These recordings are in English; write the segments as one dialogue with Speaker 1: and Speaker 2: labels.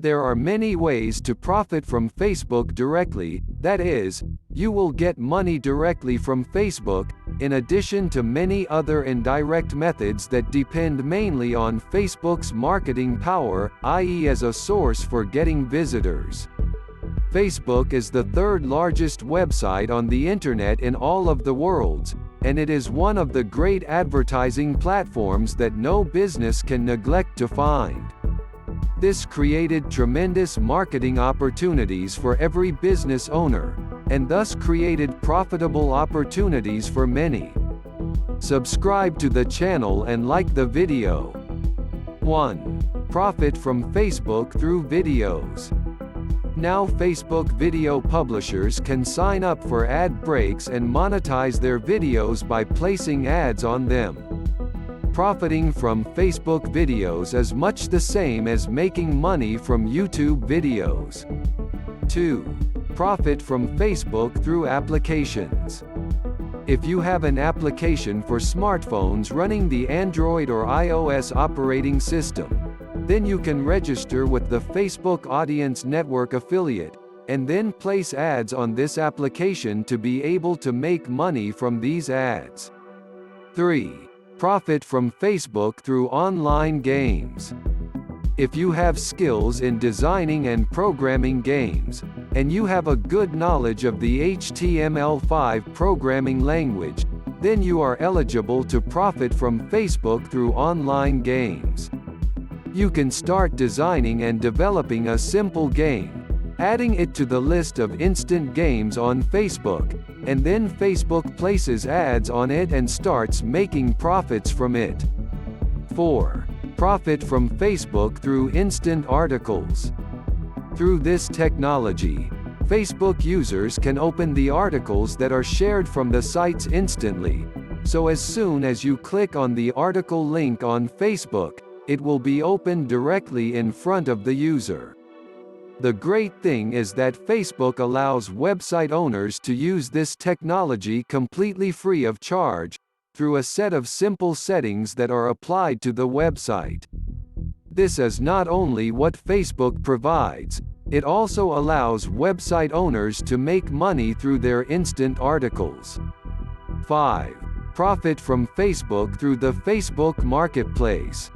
Speaker 1: There are many ways to profit from Facebook directly, that is, you will get money directly from Facebook, in addition to many other indirect methods that depend mainly on Facebook's marketing power, i.e. as a source for getting visitors. Facebook is the third largest website on the internet in all of the world, and it is one of the great advertising platforms that no business can neglect to find. This created tremendous marketing opportunities for every business owner, and thus created profitable opportunities for many. Subscribe to the channel and like the video. 1. Profit from Facebook through videos. Now Facebook video publishers can sign up for ad breaks and monetize their videos by placing ads on them. Profiting from Facebook videos is much the same as making money from YouTube videos. 2. Profit from Facebook through applications. If you have an application for smartphones running the Android or iOS operating system, then you can register with the Facebook Audience Network affiliate, and then place ads on this application to be able to make money from these ads. 3. Profit from Facebook through online games. If you have skills in designing and programming games, and you have a good knowledge of the HTML5 programming language, then you are eligible to profit from Facebook through online games. You can start designing and developing a simple game, adding it to the list of instant games on Facebook, and then Facebook places ads on it and starts making profits from it. 4. Profit from Facebook through instant articles. Through this technology, Facebook users can open the articles that are shared from the sites instantly, so as soon as you click on the article link on Facebook, it will be opened directly in front of the user. The great thing is that Facebook allows website owners to use this technology completely free of charge, through a set of simple settings that are applied to the website. This is not only what Facebook provides, it also allows website owners to make money through their instant articles. 5. Profit from Facebook through the Facebook Marketplace.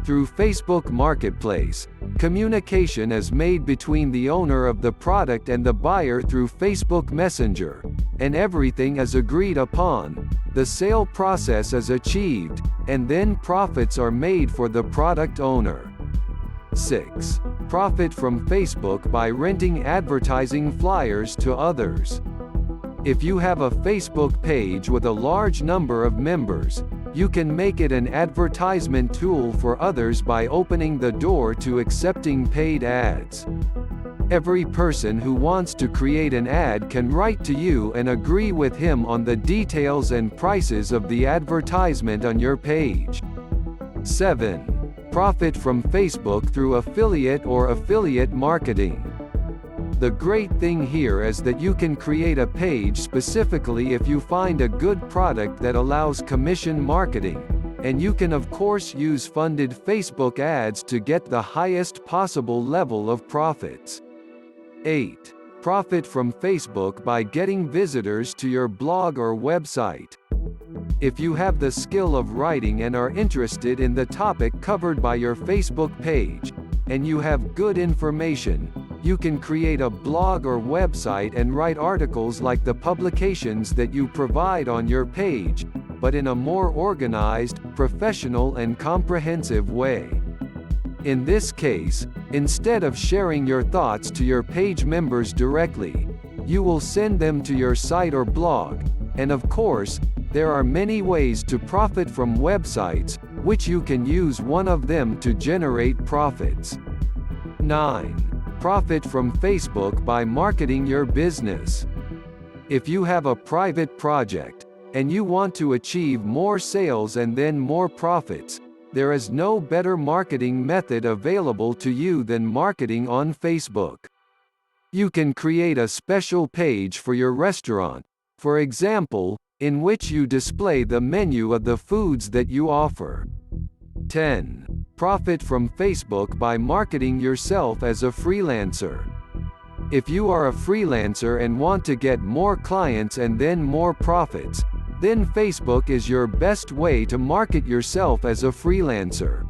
Speaker 1: Through Facebook Marketplace, communication is made between the owner of the product and the buyer through Facebook Messenger, and everything is agreed upon, the sale process is achieved, and then profits are made for the product owner. 6. Profit from Facebook by renting advertising flyers to others. If you have a Facebook page with a large number of members, you can make it an advertisement tool for others by opening the door to accepting paid ads. Every person who wants to create an ad can write to you and agree with him on the details and prices of the advertisement on your page. 7. Profit from Facebook through affiliate or affiliate marketing. The great thing here is that you can create a page specifically if you find a good product that allows commission marketing, and you can of course use funded Facebook ads to get the highest possible level of profits. 8. Profit from Facebook by getting visitors to your blog or website. If you have the skill of writing and are interested in the topic covered by your Facebook page, and you have good information, you can create a blog or website and write articles like the publications that you provide on your page, but in a more organized, professional and comprehensive way. In this case, instead of sharing your thoughts to your page members directly, you will send them to your site or blog, and of course, there are many ways to profit from websites, which you can use one of them to generate profits. 9. Profit from Facebook by marketing your business. If you have a private project, and you want to achieve more sales and then more profits, there is no better marketing method available to you than marketing on Facebook. You can create a special page for your restaurant, for example, in which you display the menu of the foods that you offer. 10. Profit from Facebook by marketing yourself as a freelancer. If you are a freelancer and want to get more clients and then more profits, then Facebook is your best way to market yourself as a freelancer.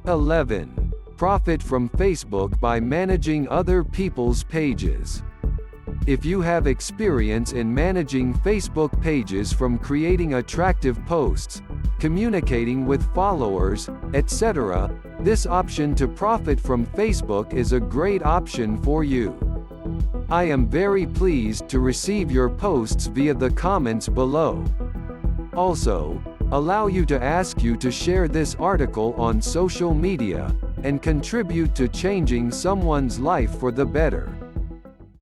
Speaker 1: 11. Profit from Facebook by managing other people's pages. If you have experience in managing Facebook pages, from creating attractive posts, communicating with followers, etc., this option to profit from Facebook is a great option for you. I am very pleased to receive your posts via the comments below. Also, allow you to ask you to share this article on social media, and contribute to changing someone's life for the better.